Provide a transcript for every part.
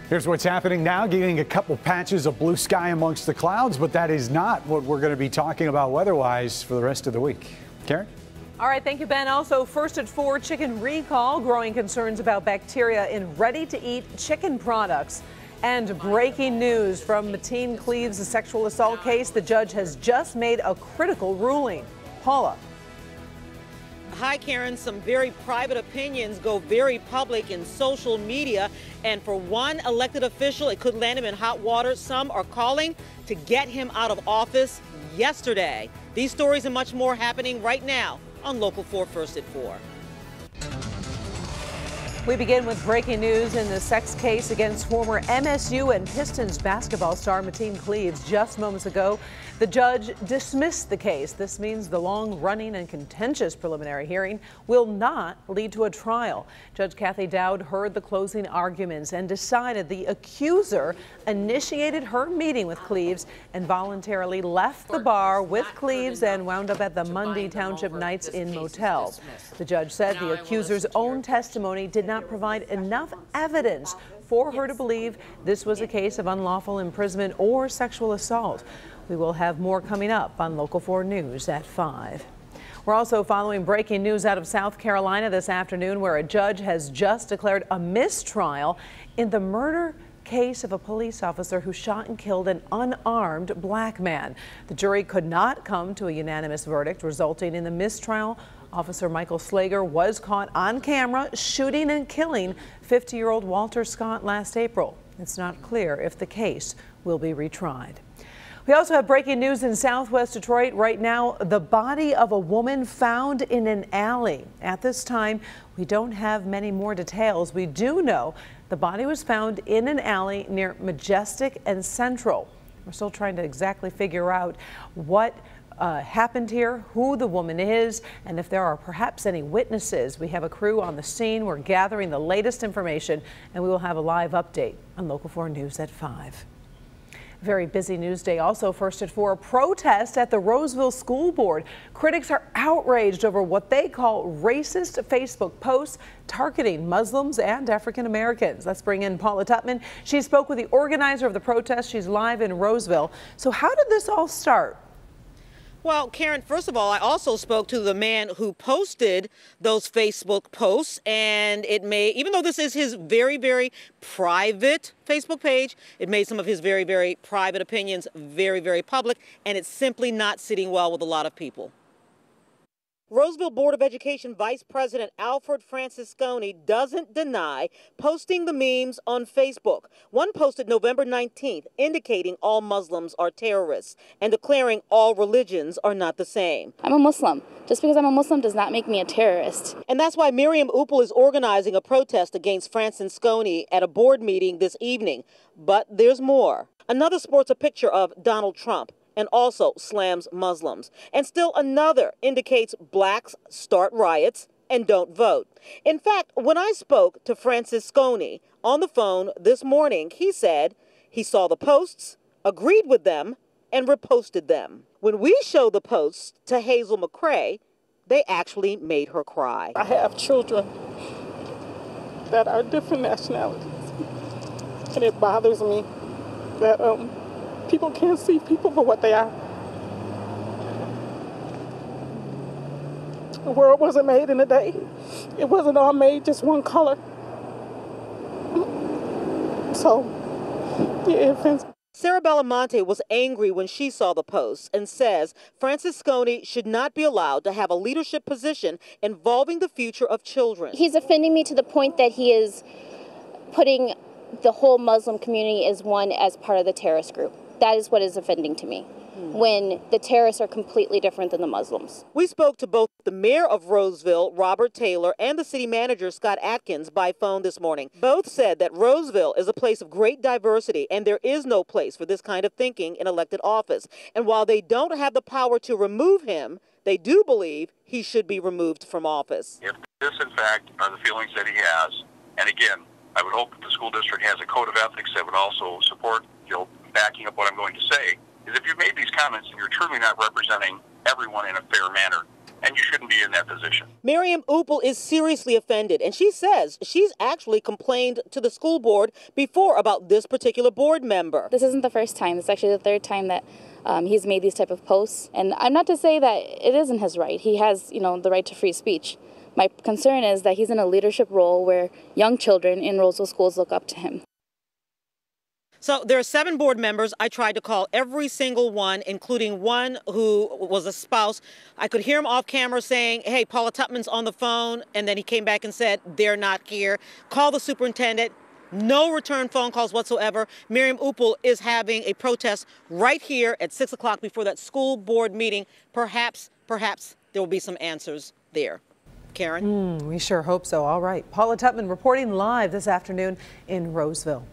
Here's what's happening now, getting a couple patches of blue sky amongst the clouds, but that is not what we're going to be talking about weather-wise for the rest of the week. Karen? All right, thank you, Ben. Also, first at 4, chicken recall, growing concerns about bacteria in ready-to-eat chicken products. And breaking news from Mateen Cleaves' sexual assault case. The judge has just made a critical ruling. Paula. Hi, Karen. Some very private opinions go very public in social media. And for one elected official, it could land him in hot water. Some are calling to get him out of office yesterday. These stories and much more happening right now on Local 4 First at 4. We begin with breaking news in the sex case against former MSU and Pistons basketball star Mateen Cleaves. Just moments ago, the judge dismissed the case. This means the long-running and contentious preliminary hearing will not lead to a trial. Judge Kathy Dowd heard the closing arguments and decided the accuser initiated her meeting with Cleaves and voluntarily left the bar with Cleaves and wound up at the Mundy Township Knights Inn motel. The judge said the accuser's own testimony did not provide enough evidence for her to believe this was a case of unlawful imprisonment or sexual assault. We will have more coming up on Local 4 News at 5. We're also following breaking news out of South Carolina this afternoon, where a judge has just declared a mistrial in the murder case of a police officer who shot and killed an unarmed black man. The jury could not come to a unanimous verdict, resulting in the mistrial. Officer Michael Slager was caught on camera shooting and killing 50-year-old Walter Scott last April. It's not clear if the case will be retried. We also have breaking news in Southwest Detroit right now. The body of a woman found in an alley. At this time, we don't have many more details. We do know the body was found in an alley near Majestic and Central. We're still trying to exactly figure out what happened here, who the woman is, and if there are perhaps any witnesses. We have a crew on the scene. We're gathering the latest information, and we will have a live update on Local 4 News at 5. Very busy news day. Also first at 4, a protest at the Roseville School Board. Critics are outraged over what they call racist Facebook posts targeting Muslims and African Americans. Let's bring in Paula Tutman. She spoke with the organizer of the protest. She's live in Roseville. So how did this all start? Well, Karen, first of all, I also spoke to the man who posted those Facebook posts, and it may, even though this is his very, very private Facebook page, it made some of his very, very private opinions very, very public, and it's simply not sitting well with a lot of people. Roseville Board of Education Vice President Alfred Francisconi doesn't deny posting the memes on Facebook. One posted November 19th indicating all Muslims are terrorists and declaring all religions are not the same. I'm a Muslim. Just because I'm a Muslim does not make me a terrorist. And that's why Miriam Uppel is organizing a protest against Francisconi at a board meeting this evening. But there's more. Another sports a picture of Donald Trump and also slams Muslims. And still another indicates blacks start riots and don't vote. In fact, when I spoke to Francisconi on the phone this morning, he said he saw the posts, agreed with them, and reposted them. When we showed the posts to Hazel McCray, they actually made her cry. I have children that are different nationalities, and it bothers me that people can't see people for what they are. The world wasn't made in a day. It wasn't all made just one color. So, yeah, it offends me. Sarah Belamonte was angry when she saw the posts and says Francisconi should not be allowed to have a leadership position involving the future of children. He's offending me to the point that he is putting the whole Muslim community as part of the terrorist group. That is what is offending to me, when the terrorists are completely different than the Muslims. We spoke to both the mayor of Roseville, Robert Taylor, and the city manager, Scott Atkins, by phone this morning. Both said that Roseville is a place of great diversity, and there is no place for this kind of thinking in elected office. And while they don't have the power to remove him, they do believe he should be removed from office. If this, in fact, are the feelings that he has, and again, I would hope that the school district has a code of ethics that would also support, backing up what I'm going to say, is if you've made these comments and you're truly not representing everyone in a fair manner, and you shouldn't be in that position. Miriam Uppel is seriously offended, and she says she's actually complained to the school board before about this particular board member. This isn't the first time. It's actually the third time that he's made these type of posts. And I'm not to say that it isn't his right. He has, the right to free speech. My concern is that he's in a leadership role where young children in Roseville schools look up to him. So there are 7 board members. I tried to call every single one, including one who was a spouse. I could hear him off camera saying, hey, Paula Tutman's on the phone. And then he came back and said, they're not here. Call the superintendent. No return phone calls whatsoever. Miriam Uppel is having a protest right here at 6 o'clock before that school board meeting. Perhaps there will be some answers there. Karen? We sure hope so. All right. Paula Tutman reporting live this afternoon in Roseville.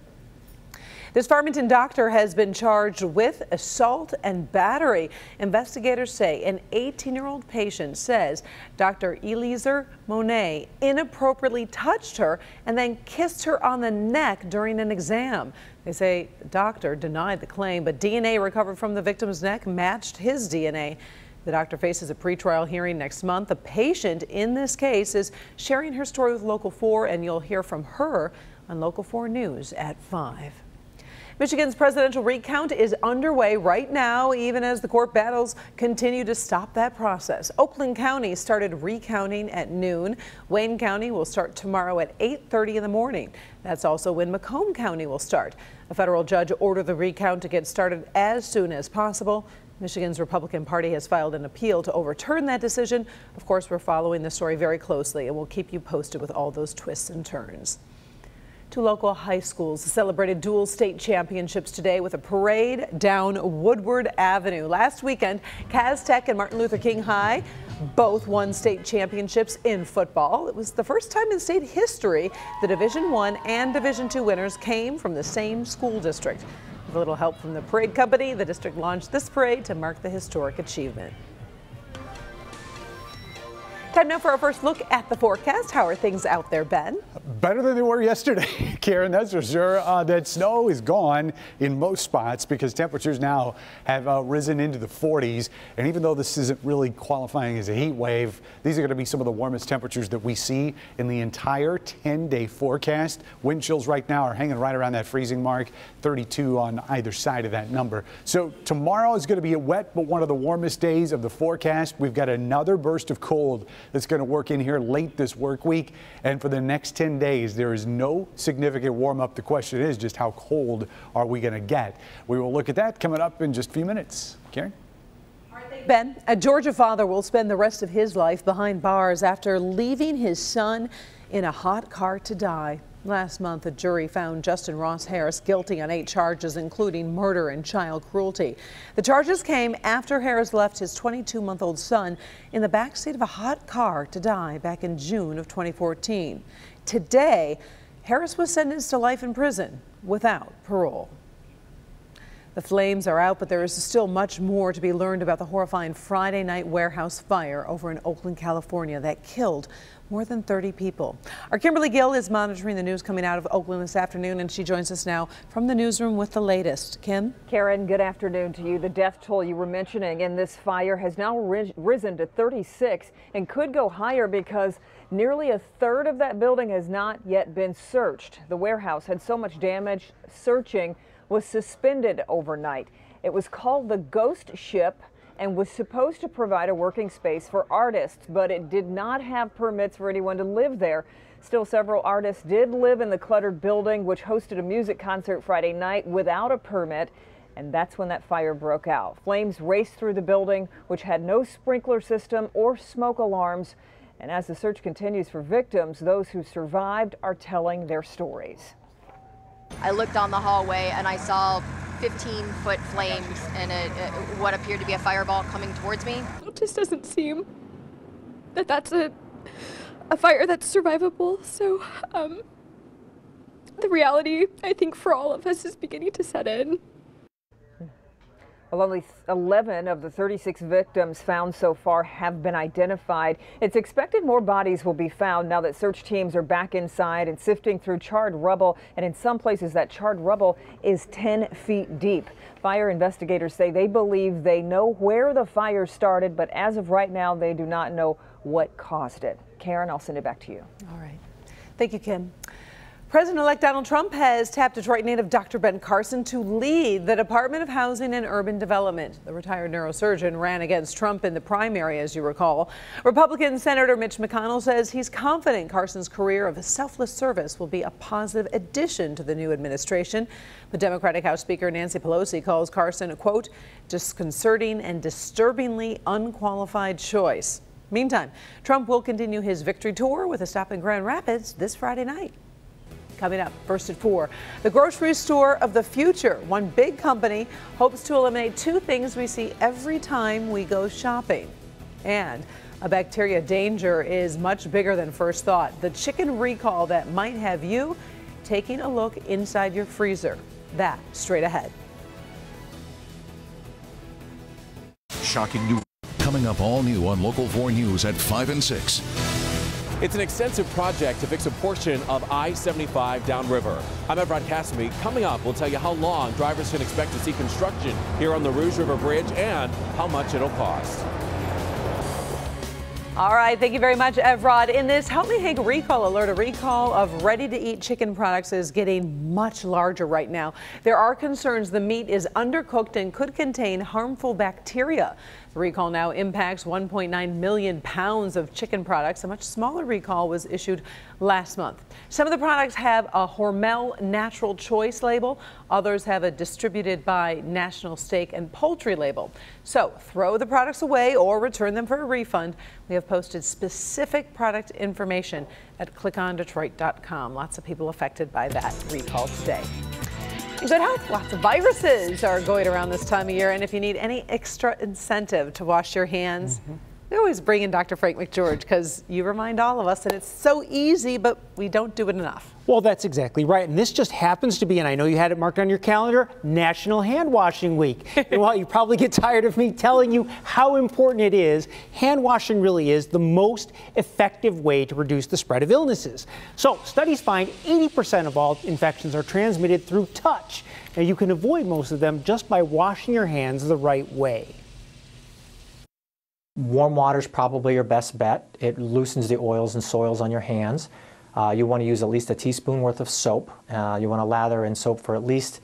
This Farmington doctor has been charged with assault and battery. Investigators say an 18-year-old patient says Dr. Eliezer Monet inappropriately touched her and then kissed her on the neck during an exam. They say the doctor denied the claim, but DNA recovered from the victim's neck matched his DNA. The doctor faces a pretrial hearing next month. The patient in this case is sharing her story with Local 4, and you'll hear from her on Local 4 News at 5. Michigan's presidential recount is underway right now, even as the court battles continue to stop that process. Oakland County started recounting at noon. Wayne County will start tomorrow at 8:30 in the morning. That's also when Macomb County will start. A federal judge ordered the recount to get started as soon as possible. Michigan's Republican Party has filed an appeal to overturn that decision. Of course, we're following the story very closely, and we'll keep you posted with all those twists and turns. 2 local high schools celebrated dual state championships today with a parade down Woodward Avenue. Last weekend, Cass Tech and Martin Luther King High both won state championships in football. It was the first time in state history the Division I and Division II winners came from the same school district. With a little help from the parade company, the district launched this parade to mark the historic achievement. Time now for our first look at the forecast. How are things out there, Ben? Better than they were yesterday, Karen, that's for sure. That snow is gone in most spots because temperatures now have risen into the 40s. And even though this isn't really qualifying as a heat wave, these are going to be some of the warmest temperatures that we see in the entire 10-day forecast. Wind chills right now are hanging right around that freezing mark, 32 on either side of that number. So tomorrow is going to be a wet but one of the warmest days of the forecast. We've got another burst of cold that's going to work in here late this work week. And for the next 10 days, there is no significant warm up. The question is just how cold are we going to get? We will look at that coming up in just a few minutes. Karen? Ben, a Georgia father will spend the rest of his life behind bars after leaving his son in a hot car to die. Last month, a jury found Justin Ross Harris guilty on 8 charges, including murder and child cruelty. The charges came after Harris left his 22-month-old son in the backseat of a hot car to die back in June of 2014. Today, Harris was sentenced to life in prison without parole. The flames are out, but there is still much more to be learned about the horrifying Friday night warehouse fire over in Oakland, California that killed more than 30 people. Our Kimberly Gill is monitoring the news coming out of Oakland this afternoon, and she joins us now from the newsroom with the latest. Kim? Karen, good afternoon to you. The death toll you were mentioning in this fire has now risen to 36 and could go higher because nearly a third of that building has not yet been searched. The warehouse had so much damage, searching was suspended overnight. It was called the Ghost Ship and was supposed to provide a working space for artists, but it did not have permits for anyone to live there. Still, several artists did live in the cluttered building, which hosted a music concert Friday night without a permit, and that's when that fire broke out. Flames raced through the building, which had no sprinkler system or smoke alarms. And as the search continues for victims, those who survived are telling their stories. I looked down the hallway and I saw 15-foot flames and what appeared to be a fireball coming towards me. It just doesn't seem that that's a fire that's survivable. So the reality, I think, for all of us is beginning to set in. Well, only 11 of the 36 victims found so far have been identified. It's expected more bodies will be found now that search teams are back inside and sifting through charred rubble. And in some places, that charred rubble is 10 feet deep. Fire investigators say they believe they know where the fire started, but as of right now, they do not know what caused it. Karen, I'll send it back to you. All right. Thank you, Kim. President-elect Donald Trump has tapped Detroit native Dr. Ben Carson to lead the Department of Housing and Urban Development. The retired neurosurgeon ran against Trump in the primary, as you recall. Republican Senator Mitch McConnell says he's confident Carson's career of selfless service will be a positive addition to the new administration. But Democratic House Speaker Nancy Pelosi calls Carson a, quote, disconcerting and disturbingly unqualified choice. Meantime, Trump will continue his victory tour with a stop in Grand Rapids this Friday night. Coming up first at 4, the grocery store of the future. One big company hopes to eliminate 2 things we see every time we go shopping. And a bacteria danger is much bigger than first thought. The chicken recall that might have you taking a look inside your freezer. That straight ahead. Shocking new coming up all new on Local 4 News at 5 and 6. It's an extensive project to fix a portion of I-75 downriver. I'm Evrod Cassamy. Coming up, we'll tell you how long drivers can expect to see construction here on the Rouge River Bridge and how much it'll cost. All right, thank you very much, Evrod. In this Help Me Hank recall alert, a recall of ready-to-eat chicken products is getting much larger right now. There are concerns the meat is undercooked and could contain harmful bacteria. The recall now impacts 1.9 million pounds of chicken products. A much smaller recall was issued last month. Some of the products have a Hormel Natural Choice label. Others have a Distributed by National Steak and Poultry label. So throw the products away or return them for a refund. We have posted specific product information at clickondetroit.com. Lots of people affected by that recall today. In good health, lots of viruses are going around this time of year, and if you need any extra incentive to wash your hands, we always bring in Dr. Frank McGeorge because you remind all of us that it's so easy, but we don't do it enough. Well, that's exactly right. And this just happens to be, and I know you had it marked on your calendar, National Hand Washing Week. And while you probably get tired of me telling you how important it is, hand washing really is the most effective way to reduce the spread of illnesses. So studies find 80% of all infections are transmitted through touch. Now you can avoid most of them just by washing your hands the right way. Warm water is probably your best bet. It loosens the oils and soils on your hands. You want to use at least a teaspoon worth of soap. You want to lather in soap for at least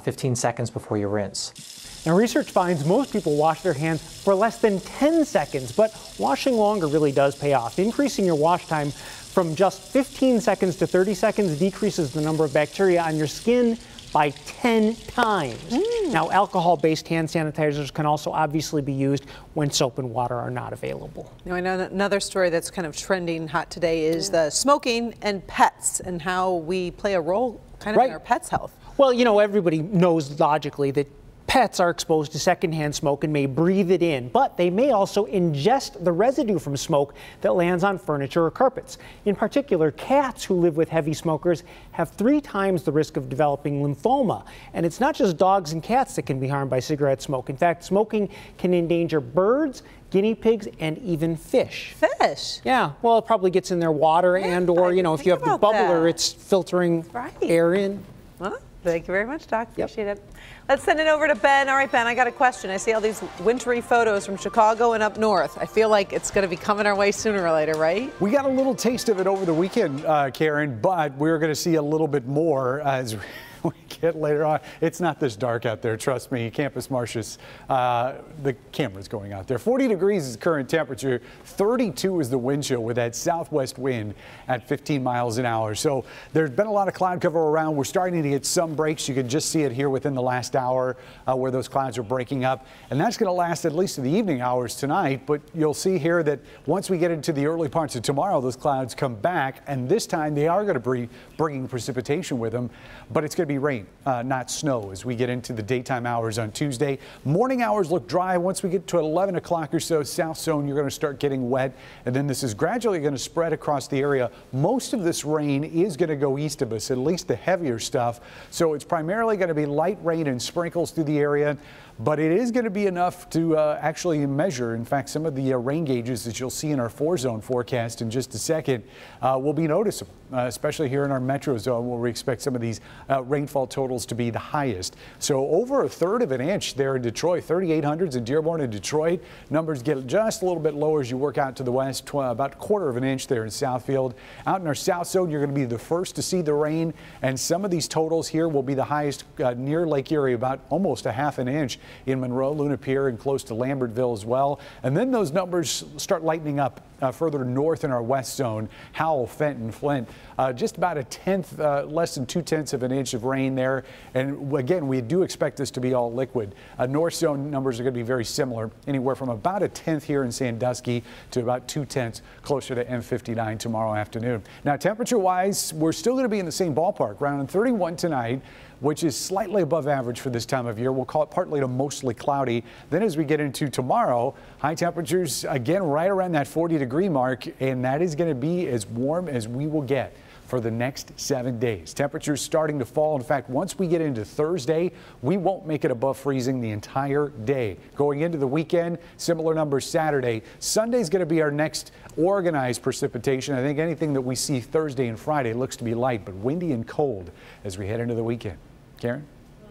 15 seconds before you rinse. Now, research finds most people wash their hands for less than 10 seconds, but washing longer really does pay off. Increasing your wash time from just 15 seconds to 30 seconds decreases the number of bacteria on your skin by 10 times. Now, alcohol-based hand sanitizers can also obviously be used when soap and water are not available. Now, I know another story that's kind of trending hot today is the smoking and pets and how we play a role kind of in our pets' health. Well, you know, everybody knows logically that pets are exposed to secondhand smoke and may breathe it in, but they may also ingest the residue from smoke that lands on furniture or carpets. In particular, cats who live with heavy smokers have 3 times the risk of developing lymphoma. And it's not just dogs and cats that can be harmed by cigarette smoke. In fact, smoking can endanger birds, guinea pigs, and even fish. Fish? Yeah, well, it probably gets in their water and or, you know, if you have the bubbler, it's filtering air in. Well, thank you very much, Doc. Appreciate it. Let's send it over to Ben. All right, Ben, I got a question. I see all these wintry photos from Chicago and up north. I feel like it's going to be coming our way sooner or later, right? We got a little taste of it over the weekend, Karen, but we're going to see a little bit more as we get later on. It's not this dark out there, trust me. Campus Martius, the camera's going out there. 40 degrees is current temperature. 32 is the wind chill with that southwest wind at 15 miles an hour. So there's been a lot of cloud cover around. We're starting to get some breaks. You can just see it here within the last hour where those clouds are breaking up. And that's going to last at least to the evening hours tonight. But you'll see here that once we get into the early parts of tomorrow, those clouds come back. And this time they are going to be bringing precipitation with them. But it's going to be rain, not snow, as we get into the daytime hours on Tuesday. Morning hours look dry. Once we get to 11 o'clock or so, south zone, you're going to start getting wet. And then this is gradually going to spread across the area. Most of this rain is going to go east of us, at least the heavier stuff. So it's primarily going to be light rain and sprinkles through the area. but it is going to be enough to actually measure. In fact, some of the rain gauges that you'll see in our 4-zone forecast in just a second will be noticeable, especially here in our metro zone where we expect some of these rainfall totals to be the highest. So over 1/3 of an inch there in Detroit, 3,800s in Dearborn and Detroit. Numbers get just a little bit lower as you work out to the west, about 1/4 of an inch there in Southfield. Out in our south zone, you're going to be the first to see the rain, and some of these totals here will be the highest near Lake Erie, about almost a 1/2 inch in Monroe, Luna Pier, and close to Lambertville as well. And then those numbers start lightening up further north in our west zone, Howell, Fenton, Flint, just about a 1/10, less than 2/10 of an inch of rain there. And again, we do expect this to be all liquid. North zone numbers are going to be very similar, anywhere from about a 1/10 here in Sandusky to about 2/10 closer to M59 tomorrow afternoon. Now, temperature-wise, we're still going to be in the same ballpark, around 31 tonight, which is slightly above average for this time of year. We'll call it partly to mostly cloudy. Then as we get into tomorrow, high temperatures again right around that 40-degree mark, and that is going to be as warm as we will get for the next 7 days. Temperatures starting to fall. In fact, once we get into Thursday, we won't make it above freezing the entire day. Going into the weekend, similar numbers Saturday. Sunday's going to be our next organized precipitation. I think anything that we see Thursday and Friday looks to be light, but windy and cold as we head into the weekend. Karen?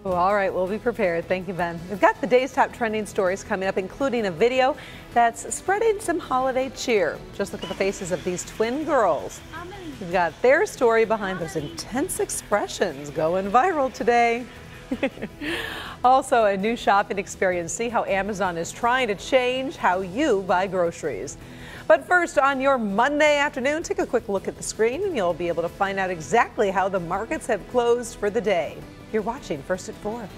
Oh, all right, we'll be prepared. Thank you, Ben. We've got the day's top trending stories coming up, including a video that's spreading some holiday cheer. Just look at the faces of these twin girls. We've got their story behind those intense expressions going viral today. Also, a new shopping experience. See how Amazon is trying to change how you buy groceries. But first, on your Monday afternoon, take a quick look at the screen and you'll be able to find out exactly how the markets have closed for the day. You're watching First at 4.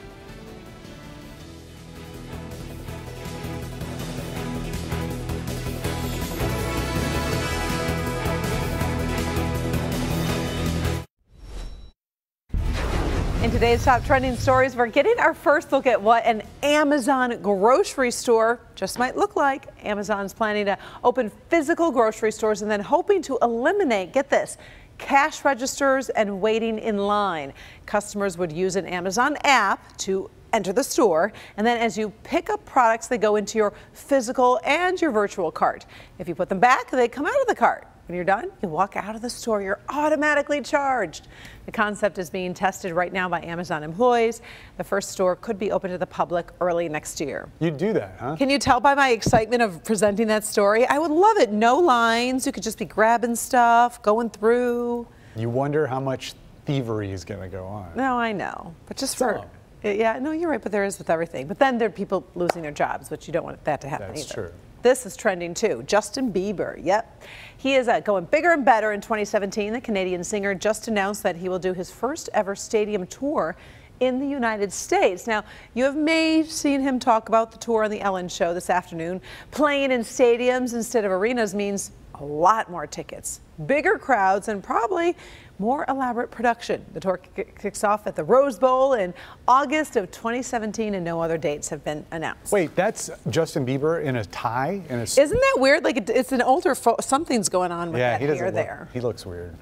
In today's top trending stories, we're getting our first look at what an Amazon grocery store just might look like. Amazon's planning to open physical grocery stores and then hoping to eliminate, get this, cash registers and waiting in line. Customers would use an Amazon app to enter the store, and then as you pick up products, they go into your physical and your virtual cart. If you put them back, they come out of the cart. When you're done, you walk out of the store, you're automatically charged. The concept is being tested right now by Amazon employees. The first store could be open to the public early next year. You'd do that, huh? Can you tell by my excitement of presenting that story? I would love it. No lines. You could just be grabbing stuff, going through. You wonder how much thievery is going to go on. No, I know. But just for, yeah, no, you're right, but there is with everything. But then there are people losing their jobs, which you don't want that to happen either. That's true. This is trending too. Justin Bieber, yep. He is going bigger and better in 2017. The Canadian singer just announced that he will do his first ever stadium tour in the United States. Now, you may have seen him talk about the tour on the Ellen Show this afternoon. Playing in stadiums instead of arenas means a lot more tickets, bigger crowds, and probably more elaborate production. The tour kicks off at the Rose Bowl in August of 2017, and no other dates have been announced. Wait, that's Justin Bieber in a tie? Isn't that weird? Like, it's an older, something's going on with that hair there. He looks weird.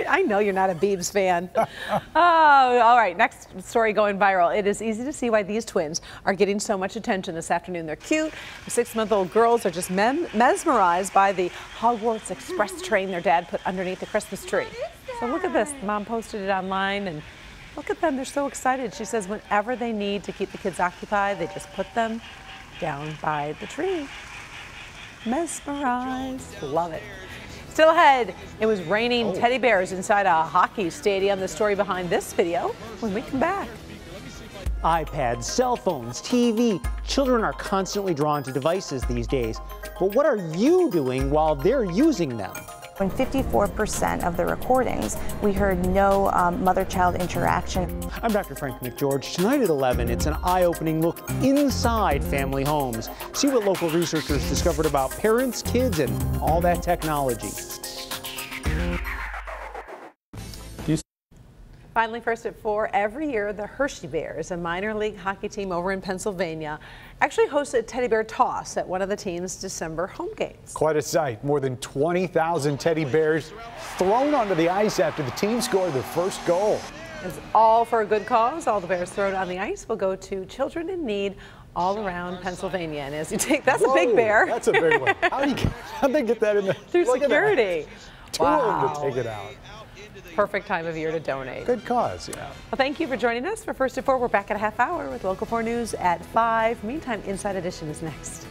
I know you're not a Biebs fan. Oh, all right. Next story going viral. It is easy to see why these twins are getting so much attention this afternoon. They're cute. The 6-month-old girls are just mesmerized by the Hogwarts Express train their dad put underneath the Christmas tree. So look at this. Mom posted it online, and look at them. They're so excited. She says whenever they need to keep the kids occupied, they just put them down by the tree. Mesmerized. Love it. Still ahead, it was raining teddy bears inside a hockey stadium. The story behind this video when we come back. iPads, cell phones, TV. Children are constantly drawn to devices these days. But what are you doing while they're using them? In 54% of the recordings, we heard no mother-child interaction. I'm Dr. Frank McGeorge. Tonight at 11, it's an eye-opening look inside family homes. See what local researchers discovered about parents, kids, and all that technology. Finally, First at 4, every year the Hershey Bears, a minor league hockey team over in Pennsylvania, actually hosts a teddy bear toss at one of the team's December home games. Quite a sight. More than 20,000 teddy bears thrown onto the ice after the team scored their first goal. It's all for a good cause. All the bears thrown on the ice will go to children in need all around Pennsylvania. And as you take, that's a big bear. That's a big one. How'd they get that in there? Through security. Two of them to take it out. Perfect time of year to donate. Good cause, yeah. Well, thank you for joining us for First at 4. We're back at a half hour with Local 4 News at 5. Meantime, Inside Edition is next.